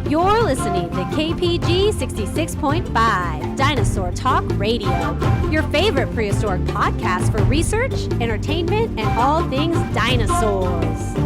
You're listening to KPG 66.5, Dinosaur Talk Radio, your favorite prehistoric podcast for research, entertainment, and all things dinosaurs.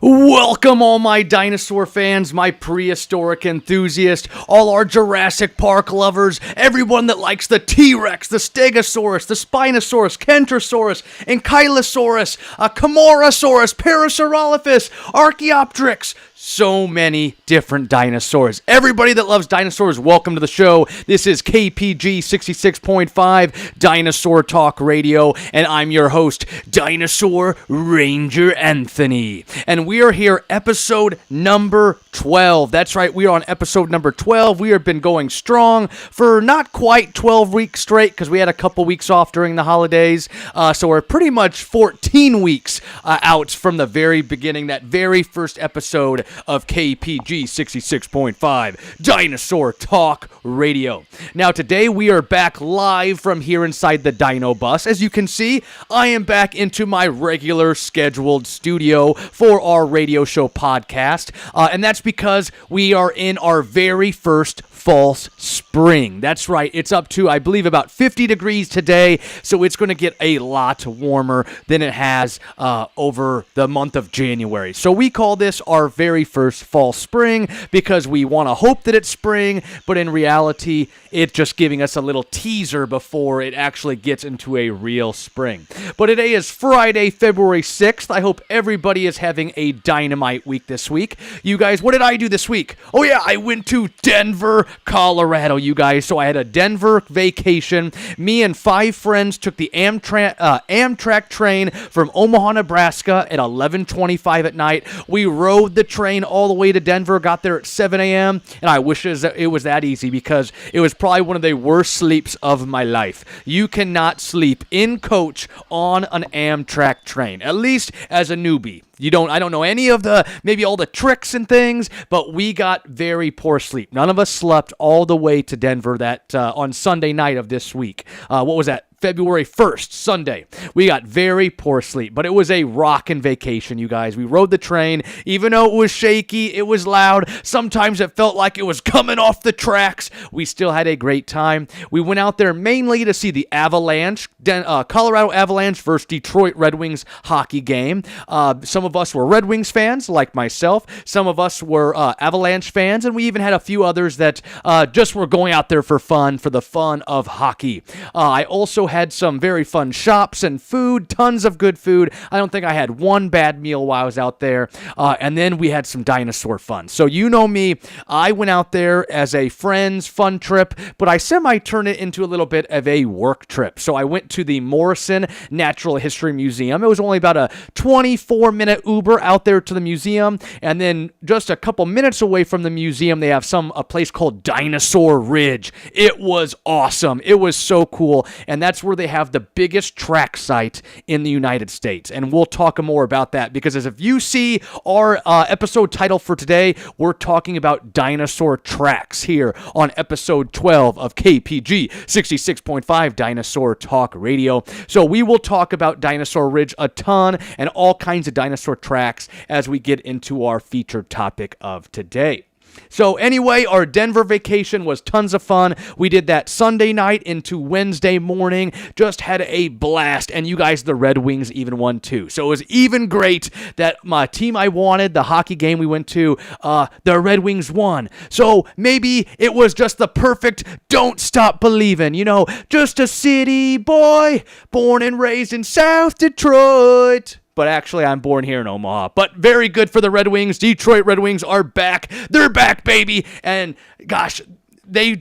Welcome all my dinosaur fans, my prehistoric enthusiasts, all our Jurassic Park lovers, everyone that likes the T.rex, the Stegosaurus, the Spinosaurus, Kentrosaurus, Ankylosaurus, Camarasaurus, Parasaurolophus, Archaeopteryx. So many different dinosaurs. Everybody that loves dinosaurs, welcome to the show. This is KPG 66.5 Dinosaur Talk Radio, and I'm your host, Dinosaur Ranger Anthony. And we are here, episode number 12. That's right, we are on episode number 12. We have been going strong for not quite 12 weeks straight, because we had a couple weeks off during the holidays. So we're pretty much 14 weeks out from the very beginning, that very first episode of KPG 66.5 Dinosaur Talk Radio. Now today we are back live from here inside the Dino Bus. As you can see, I am back into my regular scheduled studio for our radio show podcast, and that's because we are in our very first false spring. That's right, it's up to, I believe, about 50 degrees today, so it's going to get a lot warmer than it has over the month of January. So we call this our very first fall spring because we want to hope that it's spring, but in reality, it's just giving us a little teaser before it actually gets into a real spring. But today is Friday, February 6th. I hope everybody is having a dynamite week this week. You guys, what did I do this week? Oh yeah, I went to Denver, Colorado, you guys. So I had a Denver vacation. Me and 5 friends took the Amtrak train from Omaha, Nebraska at 11:25 at night. We rode the train all the way to Denver, got there at 7 a.m., and I wish it was that easy because it was probably one of the worst sleeps of my life. You cannot sleep in coach on an Amtrak train, at least as a newbie. I don't know any of maybe all the tricks and things, but we got very poor sleep. None of us slept all the way to Denver on Sunday night of this week. What was that? February 1st, Sunday. We got very poor sleep, but it was a rockin' vacation, you guys. We rode the train. Even though it was shaky, it was loud. Sometimes it felt like it was coming off the tracks. We still had a great time. We went out there mainly to see the Avalanche, Colorado Avalanche versus Detroit Red Wings hockey game. Some of us were Red Wings fans, like myself. Some of us were Avalanche fans, and we even had a few others that just were going out there for the fun of hockey. I also had some very fun shops and food, tons of good food. I don't think I had one bad meal while I was out there. And then we had some dinosaur fun. So you know me, I went out there as a friend's fun trip, but I semi-turned it into a little bit of a work trip. So I went to the Morrison Natural History Museum. It was only about a 24-minute Uber out there to the museum, and then just a couple minutes away from the museum, they have a place called Dinosaur Ridge. It was awesome. It was so cool, and that's where they have the biggest track site in the United States, and we'll talk more about that because as if you see our episode title for today, we're talking about dinosaur tracks here on episode 12 of KPG 66.5 Dinosaur Talk Radio. So we will talk about Dinosaur Ridge a ton and all kinds of dinosaur tracks as we get into our featured topic of today. So anyway, our Denver vacation was tons of fun. We did that Sunday night into Wednesday morning. Just had a blast. And you guys, the Red Wings even won too. So it was even great that my team I wanted, the hockey game we went to, the Red Wings won. So maybe it was just the perfect don't stop believing. Just a city boy born and raised in South Detroit. But actually, I'm born here in Omaha. But very good for the Red Wings. Detroit Red Wings are back. They're back, baby. And gosh, they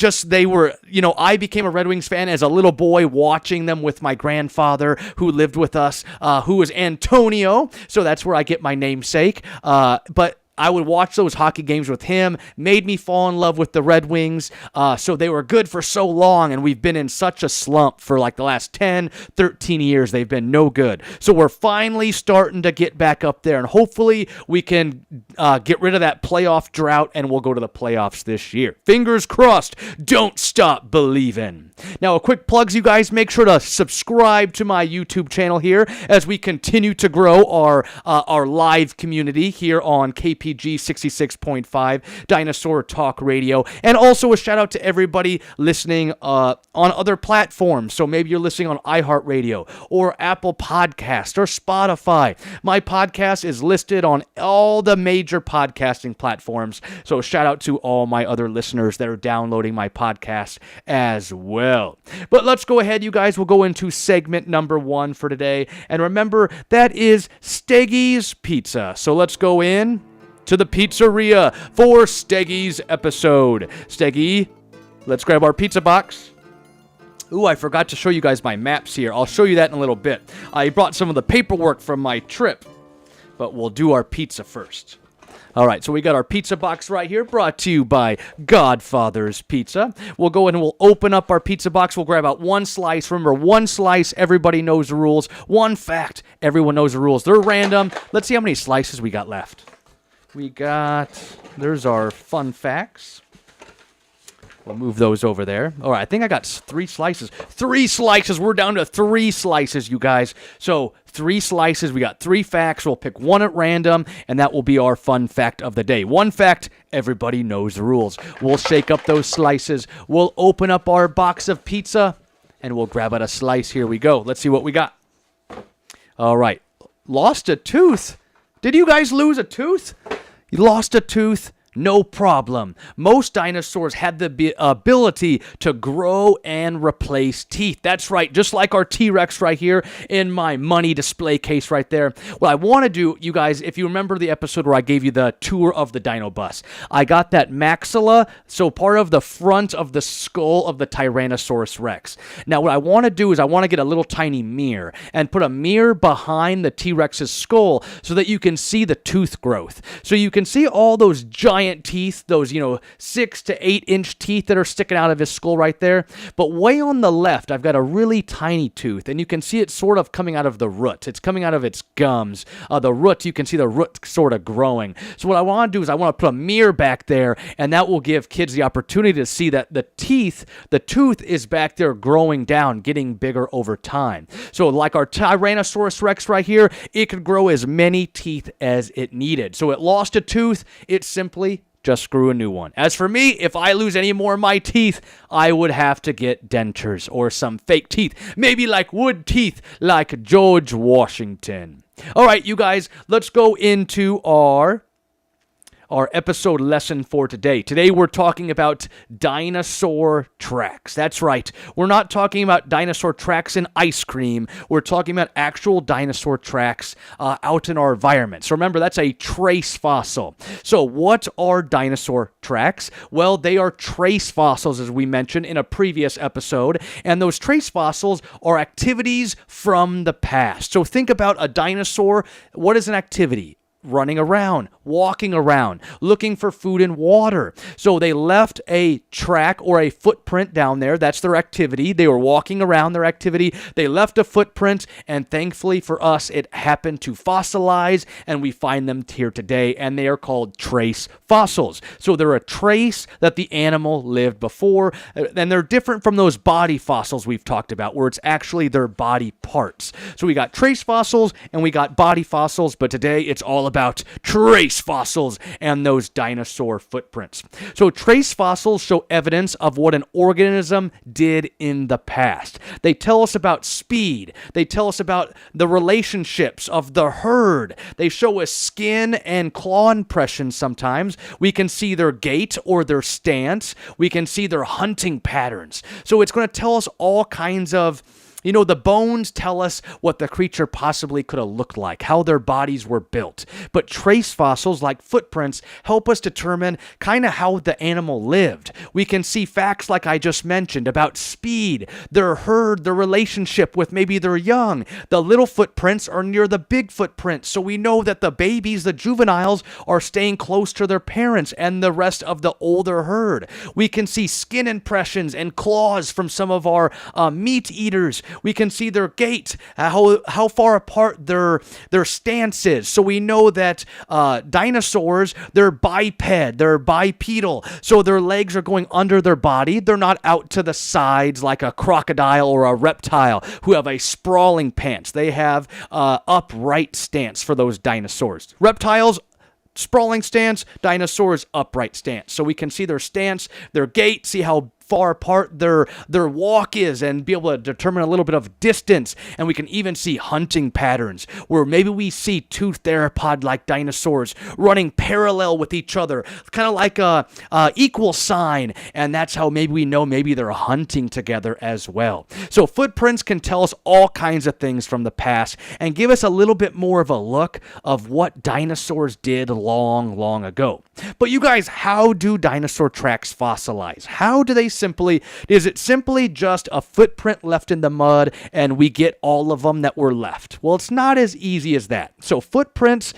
were, I became a Red Wings fan as a little boy watching them with my grandfather who lived with us, who was Antonio. So that's where I get my namesake. But I would watch those hockey games with him, made me fall in love with the Red Wings. So they were good for so long, and we've been in such a slump for like the last 10, 13 years. They've been no good. So we're finally starting to get back up there, and hopefully we can get rid of that playoff drought, and we'll go to the playoffs this year. Fingers crossed. Don't stop believing. Now, a quick plugs, you guys. Make sure to subscribe to my YouTube channel here as we continue to grow our live community here on KPG 66.5 Dinosaur Talk Radio. And also a shout out to everybody listening on other platforms. So maybe you're listening on iHeartRadio or Apple Podcast or Spotify. My podcast is listed on all the major podcasting platforms. So shout out to all my other listeners that are downloading my podcast as well. But let's go ahead, you guys. We'll go into segment number 1 for today. And remember, that is Steggy's Pizza. So let's go in to the pizzeria for Steggy's episode. Steggy, let's grab our pizza box. Ooh, I forgot to show you guys my maps here. I'll show you that in a little bit. I brought some of the paperwork from my trip, but we'll do our pizza first. All right, so we got our pizza box right here, brought to you by Godfather's Pizza. We'll go in and we'll open up our pizza box. We'll grab out one slice. Remember, one slice, everybody knows the rules. One fact, everyone knows the rules. They're random. Let's see how many slices we got left. There's our fun facts. We'll move those over there. All right, I think I got 3 slices. 3 slices. We're down to 3 slices, you guys. So 3 slices. We got 3 facts. We'll pick one at random, and that will be our fun fact of the day. One fact, everybody knows the rules. We'll shake up those slices. We'll open up our box of pizza, and we'll grab out a slice. Here we go. Let's see what we got. All right. Lost a tooth. Did you guys lose a tooth? You lost a tooth? No problem. Most dinosaurs had the ability to grow and replace teeth. That's right, just like our T.rex right here in my money display case right there. What I want to do, you guys, if you remember the episode where I gave you the tour of the dino bus, I got that maxilla, so part of the front of the skull of the Tyrannosaurus Rex. Now, what I want to do is I want to get a little tiny mirror and put a mirror behind the T-Rex's skull so that you can see the tooth growth. So you can see all those giant teeth, those 6 to 8 inch teeth that are sticking out of his skull right there. But way on the left, I've got a really tiny tooth, and you can see it sort of coming out of the root. It's coming out of its gums. The root, you can see the root sort of growing. So what I want to do is I want to put a mirror back there, and that will give kids the opportunity to see that the tooth is back there growing down, getting bigger over time. So like our Tyrannosaurus Rex right here, it could grow as many teeth as it needed. So it lost a tooth, it simply just screw a new one. As for me, if I lose any more of my teeth, I would have to get dentures or some fake teeth. Maybe like wood teeth, like George Washington. All right, you guys, let's go into our episode lesson for today. Today we're talking about dinosaur tracks. That's right. We're not talking about dinosaur tracks in ice cream. We're talking about actual dinosaur tracks out in our environment. So remember, that's a trace fossil. So what are dinosaur tracks? Well, they are trace fossils, as we mentioned in a previous episode. And those trace fossils are activities from the past. So think about a dinosaur. What is an activity? Running around, walking around, looking for food and water. So they left a track or a footprint down there. That's their activity. They were walking around, their activity. They left a footprint, and thankfully for us, it happened to fossilize, and we find them here today, and they are called trace fossils. So they're a trace that the animal lived before, and they're different from those body fossils we've talked about, where it's actually their body parts. So we got trace fossils, and we got body fossils, but today it's all about trace fossils and those dinosaur footprints. So trace fossils show evidence of what an organism did in the past. They tell us about speed. They tell us about the relationships of the herd. They show us skin and claw impressions sometimes. We can see their gait or their stance. We can see their hunting patterns. So it's going to tell us all kinds of The bones tell us what the creature possibly could have looked like, how their bodies were built. But trace fossils, like footprints, help us determine kind of how the animal lived. We can see facts like I just mentioned about speed, their herd, their relationship with maybe their young. The little footprints are near the big footprints, so we know that the babies, the juveniles, are staying close to their parents and the rest of the older herd. We can see skin impressions and claws from some of our meat eaters. We can see their gait, how far apart their stance is. So we know that dinosaurs, they're biped, they're bipedal. So their legs are going under their body. They're not out to the sides like a crocodile or a reptile who have a sprawling pants. They have upright stance for those dinosaurs. Reptiles, sprawling stance, dinosaurs, upright stance. So we can see their stance, their gait, see how far apart their walk is, and be able to determine a little bit of distance. And we can even see hunting patterns where maybe we see two theropod-like dinosaurs running parallel with each other, kind of like a equal sign, and that's how maybe we know maybe they're hunting together as well. So footprints can tell us all kinds of things from the past and give us a little bit more of a look of what dinosaurs did long, long ago. But you guys, how do dinosaur tracks fossilize? How do they is it simply just a footprint left in the mud and we get all of them that were left? Well, it's not as easy as that. So footsteps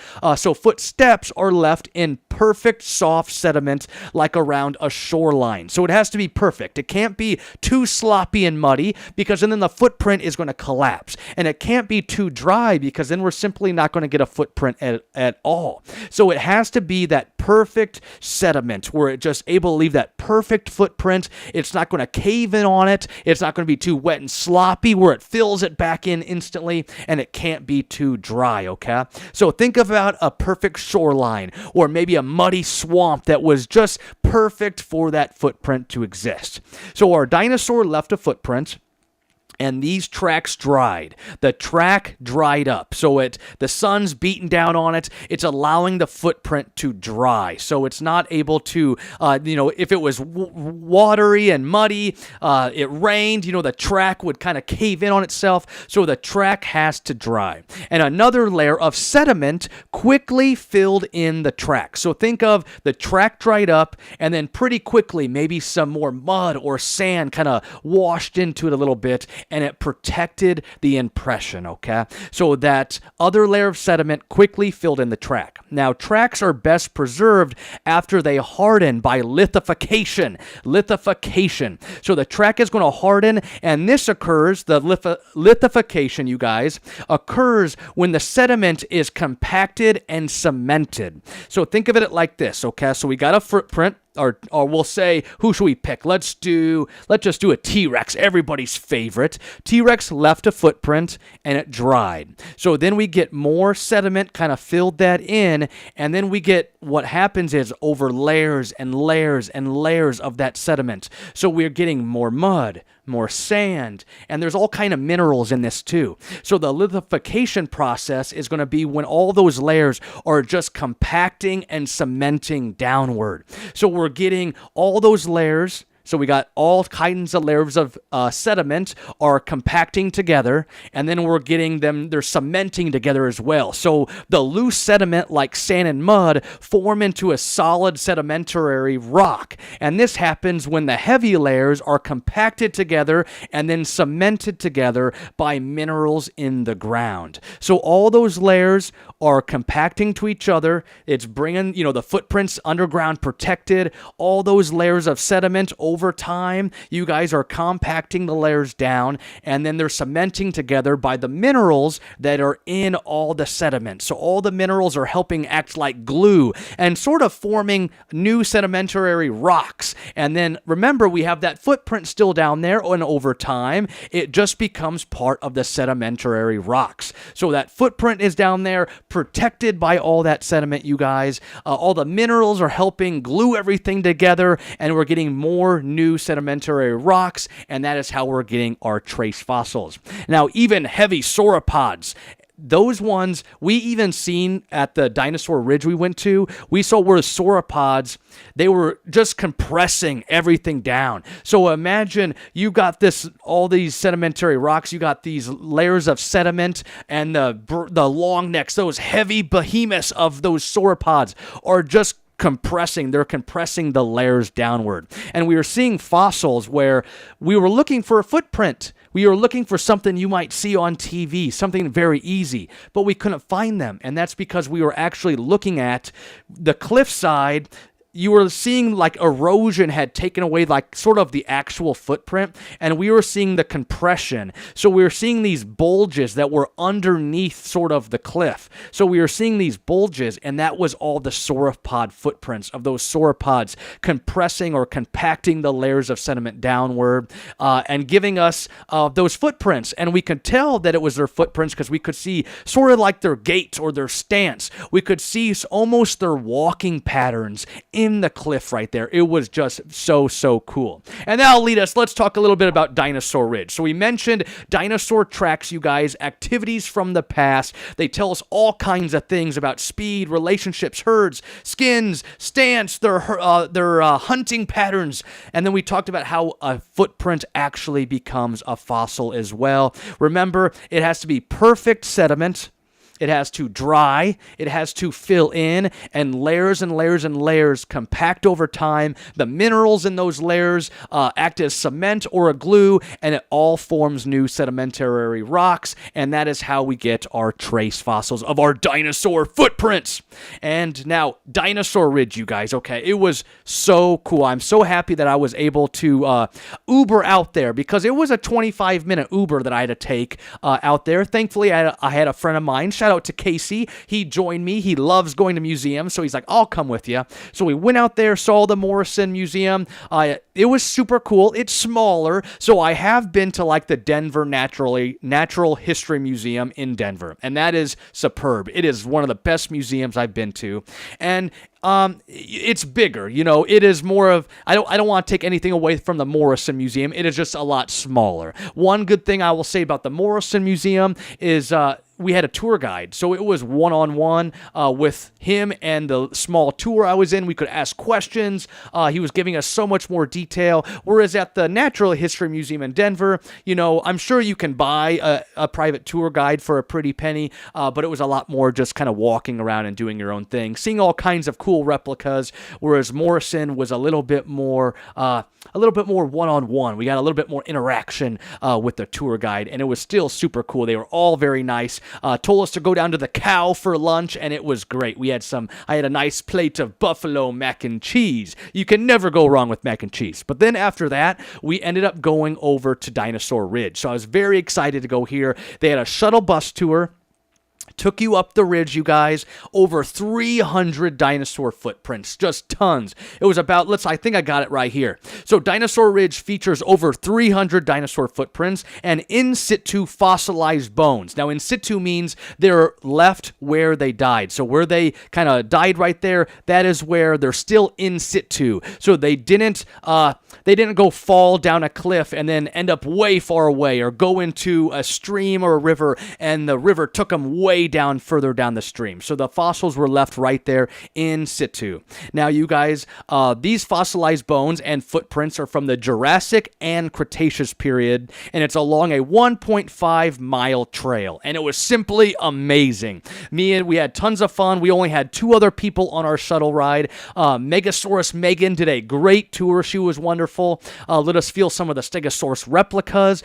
are left in perfect soft sediment like around a shoreline. So it has to be perfect. It can't be too sloppy and muddy because then the footprint is going to collapse. And it can't be too dry because then we're simply not going to get a footprint at all. So it has to be that perfect sediment where it's just able to leave that perfect footprint. It's not going to cave in on it. It's not going to be too wet and sloppy where it fills it back in instantly, and it can't be too dry, okay? So think about a perfect shoreline or maybe a muddy swamp that was just perfect for that footprint to exist. So our dinosaur left a footprint, and these tracks dried. The track dried up. So the sun's beating down on it. It's allowing the footprint to dry. So it's not able to, if it was watery and muddy, it rained, the track would kind of cave in on itself. So the track has to dry. And another layer of sediment quickly filled in the track. So think of the track dried up, and then pretty quickly, maybe some more mud or sand kind of washed into it a little bit, and it protected the impression, okay? So that other layer of sediment quickly filled in the track. Now, tracks are best preserved after they harden by lithification. So the track is going to harden, and this occurs, the lithification, you guys, occurs when the sediment is compacted and cemented. So think of it like this, okay? So we got a footprint, or we'll say, who should we pick? Let's just do a T.rex, everybody's favorite. T.rex left a footprint and it dried. So then we get more sediment kind of filled that in, and then we get what happens is over layers and layers and layers of that sediment. So we're getting more mud, more sand, and there's all kind of minerals in this too. So the lithification process is going to be when all those layers are just compacting and cementing downward. So we're getting all those layers. So we got all kinds of layers of sediment are compacting together, and then we're getting them, they're cementing together as well. So the loose sediment like sand and mud form into a solid sedimentary rock. And this happens when the heavy layers are compacted together and then cemented together by minerals in the ground. So all those layers are compacting to each other. It's bringing, the footprints underground protected. All those layers of sediment over time, you guys are compacting the layers down, and then they're cementing together by the minerals that are in all the sediment. So all the minerals are helping act like glue and sort of forming new sedimentary rocks. And then remember, we have that footprint still down there, and over time, it just becomes part of the sedimentary rocks. So that footprint is down there, protected by all that sediment, you guys. All the minerals are helping glue everything together, and we're getting more new sedimentary rocks, and that is how we're getting our trace fossils. Now, even heavy sauropods, those ones, we even seen at the Dinosaur Ridge we went to, we saw where sauropods, they were just compressing everything down. So imagine you got all these sedimentary rocks, you got these layers of sediment, and the long necks, those heavy behemoths of those sauropods are just compressing. They're compressing the layers downward. And we were seeing fossils where we were looking for a footprint. We were looking for something you might see on TV, something very easy, but we couldn't find them. And that's because we were actually looking at the cliffside. You were seeing like erosion had taken away like sort of the actual footprint, and we were seeing the compression. So we were seeing these bulges that were underneath sort of the cliff. So we were seeing these bulges, and that was all the sauropod footprints of those sauropods compressing or compacting the layers of sediment downward and giving us those footprints. And we could tell that it was their footprints because we could see sort of like their gait or their stance. We could see almost their walking patterns in the cliff right there. It was just so cool. And that'll lead us, let's talk a little bit about Dinosaur Ridge. So we mentioned dinosaur tracks, you guys, activities from the past. They tell us all kinds of things about speed, relationships, herds, skins, stance, their hunting patterns. And then we talked about how a footprint actually becomes a fossil as well. Remember, it has to be perfect sediment. It has to dry, it has to fill in, and layers and layers and layers compact over time. The minerals in those layers act as cement or a glue, and it all forms new sedimentary rocks, and that is how we get our trace fossils of our dinosaur footprints. And now, Dinosaur Ridge, you guys, okay, it was so cool. I'm so happy that I was able to Uber out there, because it was a 25-minute Uber that I had to take out there. Thankfully, I had a friend of mine. Shout out to Casey. He joined me. He loves going to museums, so he's like, I'll come with you. So we went out there, saw the Morrison Museum. It was super cool. It's smaller, so I have been to like the Denver Natural History Museum in Denver, and that is superb. It is one of the best museums I've been to, and it's bigger, it is more of, I don't want to take anything away from the Morrison Museum. It is just a lot smaller. One good thing I will say about the Morrison Museum is, we had a tour guide, so it was one-on-one with him and the small tour I was in. We could ask questions. He was giving us so much more detail, whereas at the Natural History Museum in Denver, I'm sure you can buy a private tour guide for a pretty penny, but it was a lot more just kind of walking around and doing your own thing, seeing all kinds of cool replicas, whereas Morrison was a little bit more one-on-one. We got a little bit more interaction with the tour guide, and it was still super cool. They were all very nice. Told us to go down to the Cow for lunch, and it was great. I had a nice plate of buffalo mac and cheese. You can never go wrong with mac and cheese. But then after that, we ended up going over to Dinosaur Ridge. So I was very excited to go here. They had a shuttle bus tour. Took you up the ridge, you guys. Over 300 dinosaur footprints, just tons. It was about, I think I got it right here. So Dinosaur Ridge features over 300 dinosaur footprints and in situ fossilized bones. Now, in situ means they're left where they died. So where they kind of died right there, that is where they're still in situ. So they didn't go fall down a cliff and then end up way far away, or go into a stream or a river and the river took them way down further down the stream. So the fossils were left right there in situ. Now, you guys, these fossilized bones and footprints are from the Jurassic and Cretaceous period, and it's along a 1.5-mile trail, and it was simply amazing. We had tons of fun. We only had 2 other people on our shuttle ride. Megasaurus Megan did a great tour. She was wonderful. Let us feel some of the Stegosaurus replicas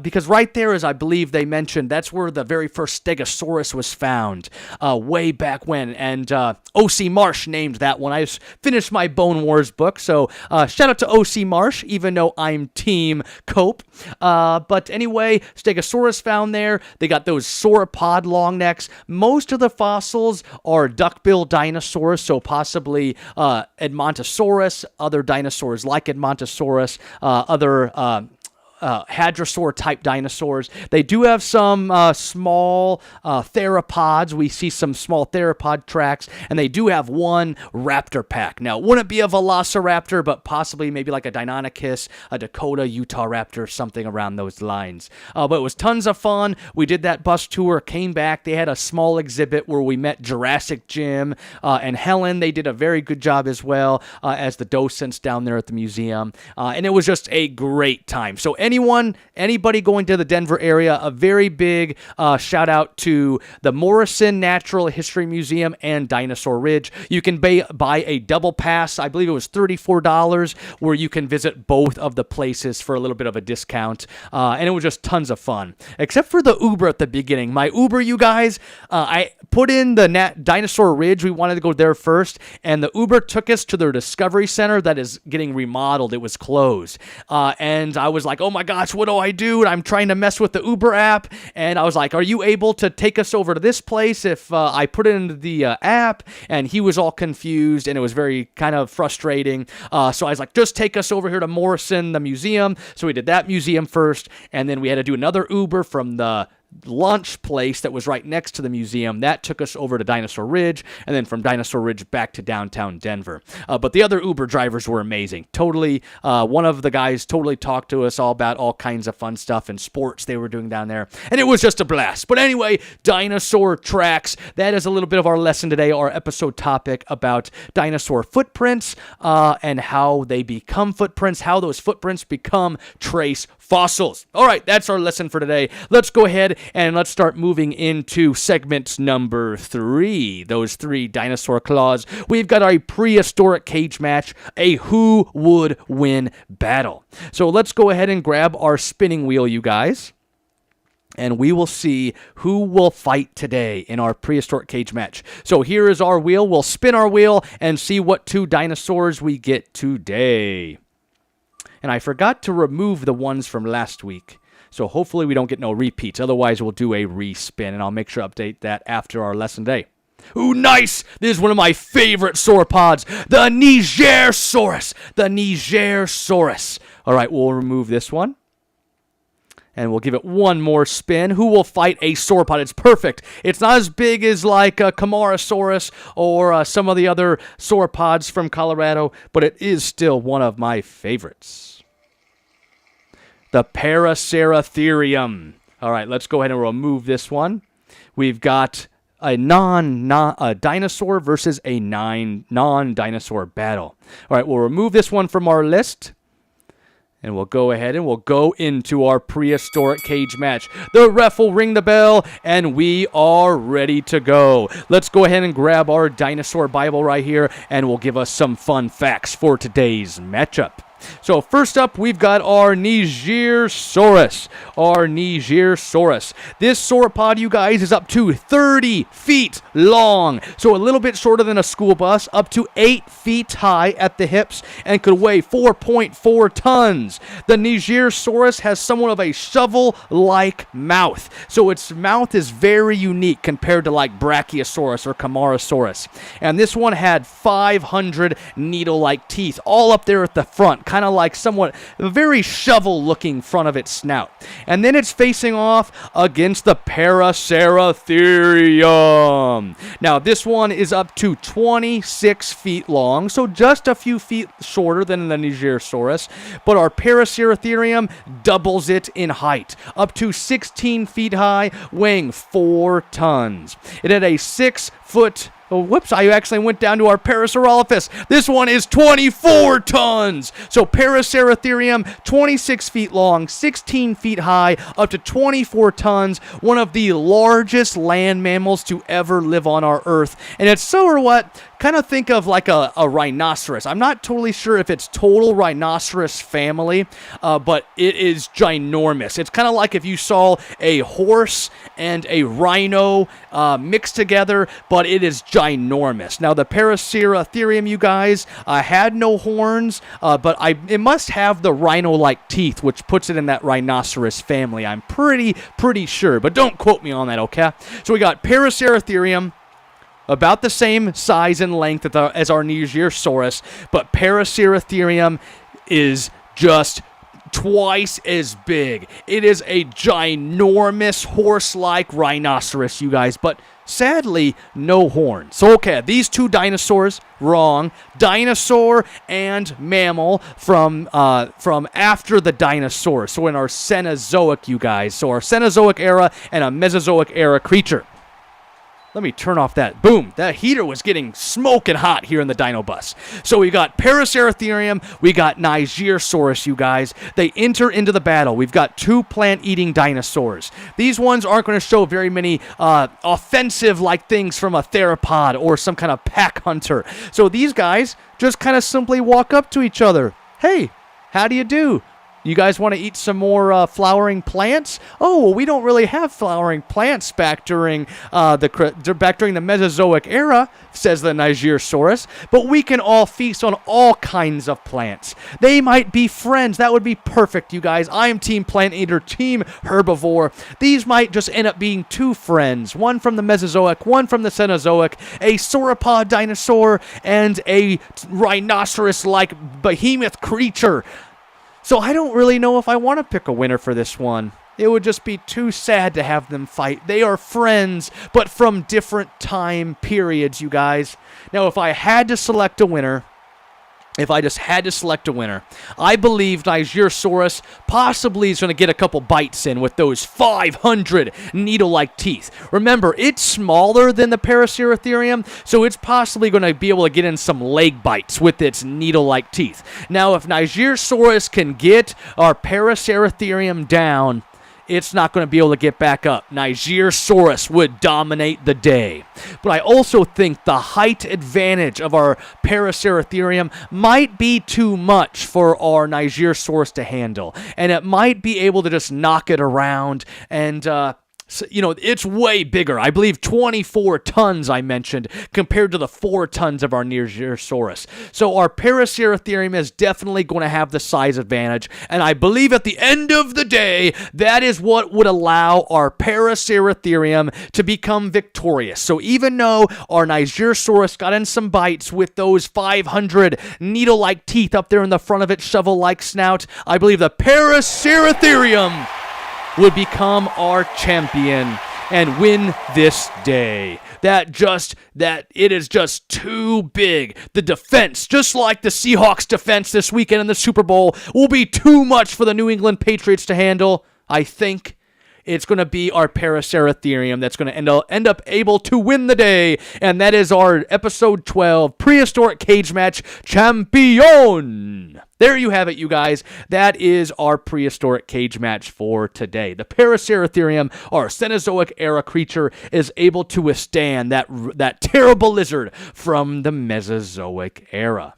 because right there, as I believe they mentioned, that's where the very first Stegosaurus was found way back when, and O.C. Marsh named that one. I just finished my Bone Wars book, so shout out to O.C. Marsh, even though I'm Team Cope. But anyway, Stegosaurus found there. They got those sauropod long necks. Most of the fossils are duckbill dinosaurs, so possibly Edmontosaurus, other dinosaurs like Edmontosaurus, other hadrosaur-type dinosaurs. They do have some small theropods. We see some small theropod tracks, and they do have one raptor pack. Now, it wouldn't be a velociraptor, but possibly maybe like a Deinonychus, a Dakota, Utah raptor, something around those lines. But it was tons of fun. We did that bus tour, came back. They had a small exhibit where we met Jurassic Jim and Helen. They did a very good job as well as the docents down there at the museum. And it was just a great time. So anybody going to the Denver area, a very big shout out to the Morrison Natural History Museum and Dinosaur Ridge. You can buy a double pass. I believe it was $34, where you can visit both of the places for a little bit of a discount. And it was just tons of fun. Except for the Uber at the beginning. My Uber, you guys, I put in the Dinosaur Ridge. We wanted to go there first. And the Uber took us to their Discovery Center that is getting remodeled. It was closed. And I was like, oh my gosh, what do I do? And I'm trying to mess with the Uber app. And I was like, are you able to take us over to this place if I put it into the app? And he was all confused, and it was very kind of frustrating. So I was like, just take us over here to Morrison, the museum. So we did that museum first, and then we had to do another Uber from the lunch place that was right next to the museum. That took us over to Dinosaur Ridge, and then from Dinosaur Ridge back to downtown Denver. But the other Uber drivers were amazing. Totally, one of the guys totally talked to us all about all kinds of fun stuff and sports they were doing down there, and it was just a blast. But anyway, dinosaur tracks. That is a little bit of our lesson today, our episode topic about dinosaur footprints and how they become footprints, how those footprints become trace fossils. All right, that's our lesson for today. Let's go ahead and let's start moving into segment number 3. Those 3 dinosaur claws. We've got our prehistoric cage match, a who would win battle. So let's go ahead and grab our spinning wheel, you guys. And we will see who will fight today in our prehistoric cage match. So here is our wheel. We'll spin our wheel and see what 2 dinosaurs we get today. And I forgot to remove the ones from last week. So hopefully we don't get no repeats. Otherwise, we'll do a respin, and I'll make sure to update that after our lesson today. Ooh, nice! This is one of my favorite sauropods, the Nigersaurus. The Nigersaurus. All right, we'll remove this one. And we'll give it one more spin. Who will fight a sauropod? It's perfect. It's not as big as like a Camarasaurus or some of the other sauropods from Colorado, but it is still one of my favorites. The Paraceratherium. All right, let's go ahead and remove this one. We've got a dinosaur versus a non-dinosaur battle. All right, we'll remove this one from our list. And we'll go ahead and we'll go into our prehistoric cage match. The ref will ring the bell, and we are ready to go. Let's go ahead and grab our dinosaur Bible right here, and we'll give us some fun facts for today's matchup. So first up, we've got our Nigersaurus. This sauropod, you guys, is up to 30 feet long. So a little bit shorter than a school bus, up to 8 feet high at the hips, and could weigh 4.4 tons. The Nigersaurus has somewhat of a shovel-like mouth. So its mouth is very unique compared to like Brachiosaurus or Camarasaurus. And this one had 500 needle-like teeth all up there at the front, kind of like somewhat very shovel-looking front of its snout. And then it's facing off against the Paraceratherium. Now, this one is up to 26 feet long, so just a few feet shorter than the Nigersaurus, but our Paraceratherium doubles it in height, up to 16 feet high, weighing 4 tons. It had a 6-foot... Oh, whoops, I actually went down to our Parasaurolophus. This one is 24 tons. So Paraceratherium, 26 feet long, 16 feet high, up to 24 tons. One of the largest land mammals to ever live on our Earth. And it's sort of what... kind of think of like a rhinoceros. I'm not totally sure if it's total rhinoceros family, but it is ginormous. It's kind of like if you saw a horse and a rhino mixed together, but it is ginormous. Now, the Paraceratherium, you guys, had no horns, but it must have the rhino-like teeth, which puts it in that rhinoceros family. I'm pretty sure, but don't quote me on that, okay? So we got Paraceratherium, about the same size and length as our Nigersaurus, but Paraceratherium is just twice as big. It is a ginormous horse-like rhinoceros, you guys, but sadly, no horns. So, okay, these two dinosaurs, wrong. Dinosaur and mammal from after the dinosaurs. So in our Cenozoic, you guys. So our Cenozoic era and a Mesozoic era creature. Let me turn off that. Boom. That heater was getting smoking hot here in the Dino Bus. So we got Paraceratherium. We got Nigersaurus, you guys. They enter into the battle. We've got two plant-eating dinosaurs. These ones aren't going to show very many offensive-like things from a theropod or some kind of pack hunter. So these guys just kind of simply walk up to each other. Hey, how do you do? You guys want to eat some more flowering plants? Oh, well, we don't really have flowering plants back during the Mesozoic era, says the Nigersaurus, but we can all feast on all kinds of plants. They might be friends. That would be perfect, you guys. I am Team Plant Eater, Team Herbivore. These might just end up being two friends, one from the Mesozoic, one from the Cenozoic, a sauropod dinosaur, and a rhinoceros-like behemoth creature. So I don't really know if I want to pick a winner for this one. It would just be too sad to have them fight. They are friends, but from different time periods, you guys. Now, if I had to select a winner, I believe Nigersaurus possibly is going to get a couple bites in with those 500 needle-like teeth. Remember, it's smaller than the Paraceratherium, so it's possibly going to be able to get in some leg bites with its needle-like teeth. Now, if Nigersaurus can get our Paraceratherium down, it's not going to be able to get back up. Nigersaurus would dominate the day. But I also think the height advantage of our Paraceratherium might be too much for our Nigersaurus to handle. And it might be able to just knock it around and, so, it's way bigger. I believe 24 tons, I mentioned, compared to the 4 tons of our Nigersaurus. So our Paraceratherium is definitely going to have the size advantage. And I believe at the end of the day, that is what would allow our Paraceratherium to become victorious. So even though our Nigersaurus got in some bites with those 500 needle-like teeth up there in the front of its shovel-like snout, I believe the Paraceratherium would become our champion and win this day. That it is just too big. The defense, just like the Seahawks defense this weekend in the Super Bowl, will be too much for the New England Patriots to handle. I think it's going to be our Paraceratherium that's going to end up able to win the day. And that is our episode 12 Prehistoric Cage Match Champion. There you have it, you guys. That is our prehistoric cage match for today. The Paraceratherium, our Cenozoic era creature, is able to withstand that terrible lizard from the Mesozoic era.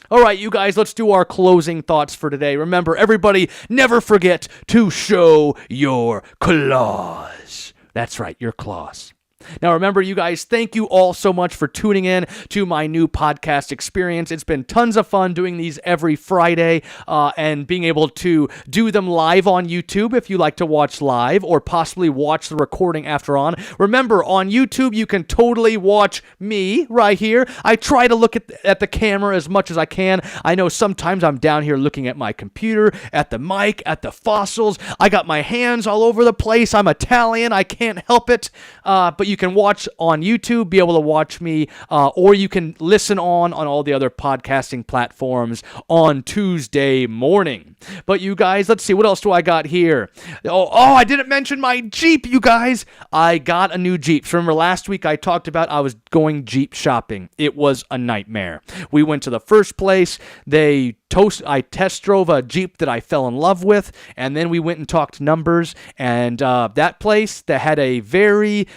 All right, you guys, let's do our closing thoughts for today. Remember, everybody, never forget to show your claws. That's right, your claws. Now, remember, you guys, thank you all so much for tuning in to my new podcast experience. It's been tons of fun doing these every Friday and being able to do them live on YouTube if you like to watch live or possibly watch the recording after on. Remember, on YouTube, you can totally watch me right here. I try to look at the camera as much as I can. I know sometimes I'm down here looking at my computer, at the mic, at the fossils. I got my hands all over the place. I'm Italian. I can't help it. But you can watch on YouTube, be able to watch me, or you can listen on all the other podcasting platforms on Tuesday morning. But you guys, let's see, what else do I got here? Oh, I didn't mention my Jeep, you guys. I got a new Jeep. So remember last week I talked about I was going Jeep shopping. It was a nightmare. We went to the first place. I test drove a Jeep that I fell in love with, and then we went and talked numbers, and that place that had a very,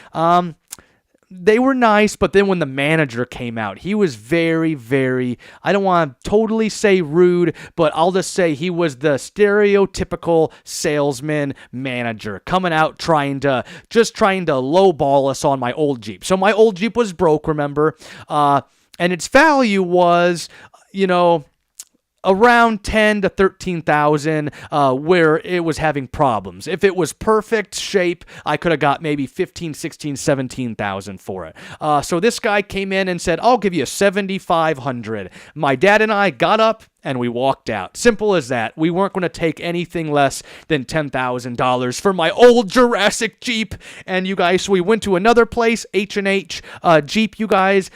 they were nice, but then when the manager came out, he was very, very, I don't want to totally say rude, but I'll just say he was the stereotypical salesman manager coming out trying to lowball us on my old Jeep. So my old Jeep was broke, remember, and its value was, around 10 to 13,000 where it was having problems. If it was perfect shape, I could have got maybe 15, 16, 17,000 for it. So this guy came in and said, I'll give you 7,500. My dad and I got up and we walked out. Simple as that. We weren't going to take anything less than $10,000 for my old Jurassic Jeep. And you guys, so we went to another place, H&H Jeep, you guys,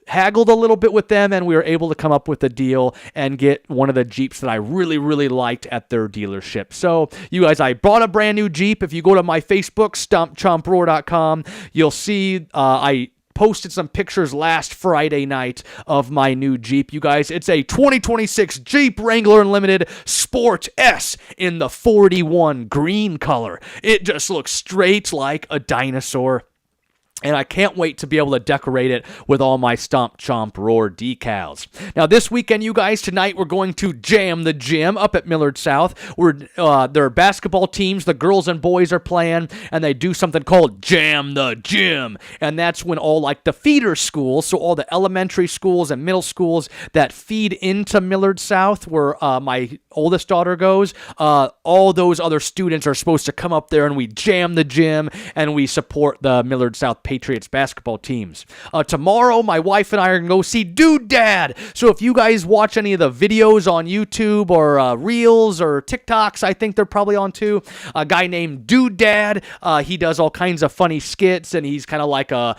haggled a little bit with them, and we were able to come up with a deal and get one of the Jeeps that I really, really liked at their dealership. So, you guys, I bought a brand new Jeep. If you go to my Facebook, stompchomproar.com, you'll see I posted some pictures last Friday night of my new Jeep. You guys, it's a 2026 Jeep Wrangler Unlimited Sport S in the 41 green color. It just looks straight like a dinosaur. And I can't wait to be able to decorate it with all my Stomp Chomp Roar decals. Now, this weekend, you guys, tonight we're going to jam the gym up at Millard South. There are basketball teams. The girls and boys are playing, and they do something called Jam the Gym. And that's when all, like, the feeder schools, so all the elementary schools and middle schools that feed into Millard South, where my oldest daughter goes, all those other students are supposed to come up there, and we jam the gym, and we support the Millard South Patriots basketball teams. Tomorrow, my wife and I are going to go see Dude Dad. So if you guys watch any of the videos on YouTube or Reels or TikToks, I think they're probably on too. A guy named Dude Dad, he does all kinds of funny skits, and he's kind of like a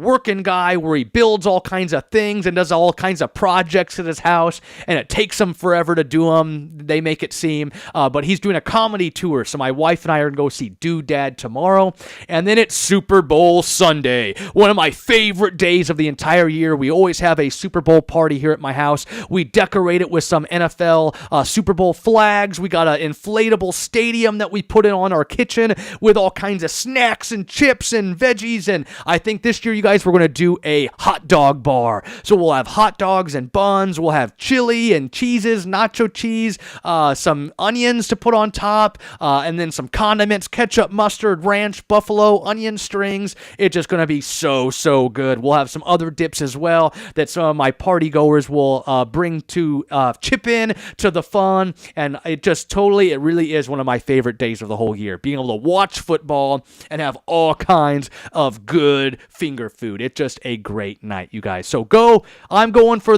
working guy where he builds all kinds of things and does all kinds of projects at his house, and it takes him forever to do them. They make it seem, but he's doing a comedy tour. So my wife and I are going to go see Dude Dad tomorrow, and then it's Super Bowl Sunday, one of my favorite days of the entire year. We always have a Super Bowl party here at my house. We decorate it with some NFL Super Bowl flags. We got an inflatable stadium that we put in on our kitchen with all kinds of snacks and chips and veggies. And I think this year, you guys, we're going to do a hot dog bar. So we'll have hot dogs and buns. We'll have chili and cheeses, nacho cheese, some onions to put on top, and then some condiments, ketchup, mustard, ranch, buffalo, onion strings. It's just going to be so good. We'll have some other dips as well that some of my party goers will bring to chip in to the fun. And it really is one of my favorite days of the whole year, being able to watch football and have all kinds of good finger food. It's just a great night, you guys. So go. I'm going for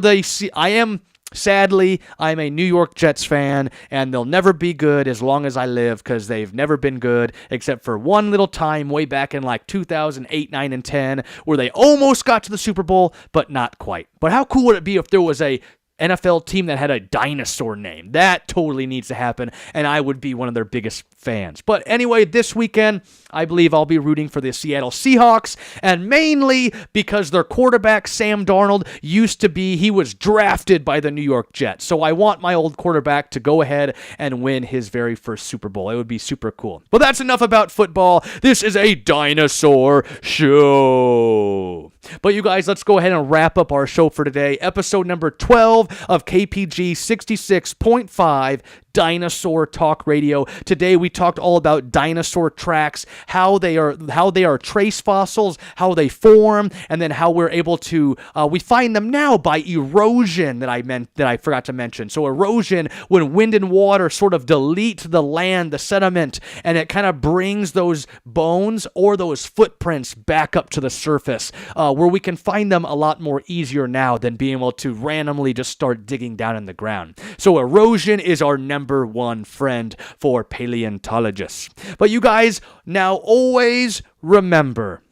Sadly, I'm a New York Jets fan, and they'll never be good as long as I live, because they've never been good, except for one little time way back in like 2008, 9, and 10, where they almost got to the Super Bowl, but not quite. But how cool would it be if there was a NFL team that had a dinosaur name? That totally needs to happen, and I would be one of their biggest fans. But anyway, this weekend, I believe I'll be rooting for the Seattle Seahawks, and mainly because their quarterback, Sam Darnold, he was drafted by the New York Jets. So I want my old quarterback to go ahead and win his very first Super Bowl. It would be super cool. But that's enough about football. This is a dinosaur show. But you guys, let's go ahead and wrap up our show for today. Episode number 12 of KPG 66.5 Dinosaur Talk Radio. Today we talked all about dinosaur tracks, how they are trace fossils, how they form, and then how we're able to we find them now by erosion that I forgot to mention. So erosion, when wind and water sort of delete the land, the sediment, and it kind of brings those bones or those footprints back up to the surface, where we can find them a lot more easier now than being able to randomly just start digging down in the ground. So erosion is our number one friend for paleontologists. But you guys, now always remember,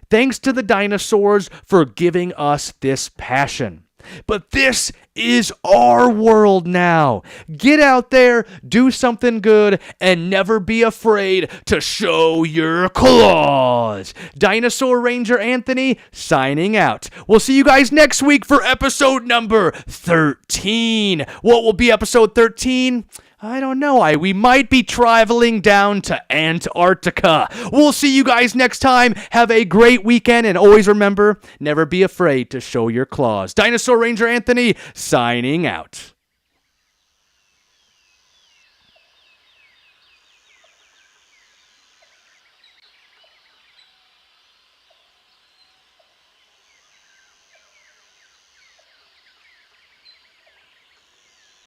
thanks to the dinosaurs for giving us this passion. But this is our world now. Get out there, do something good, and never be afraid to show your claws. Dinosaur Ranger Anthony signing out. We'll see you guys next week for episode number 13. What will be episode 13? I don't know. We might be traveling down to Antarctica. We'll see you guys next time. Have a great weekend, and always remember, never be afraid to show your claws. Dinosaur Ranger Anthony, signing out.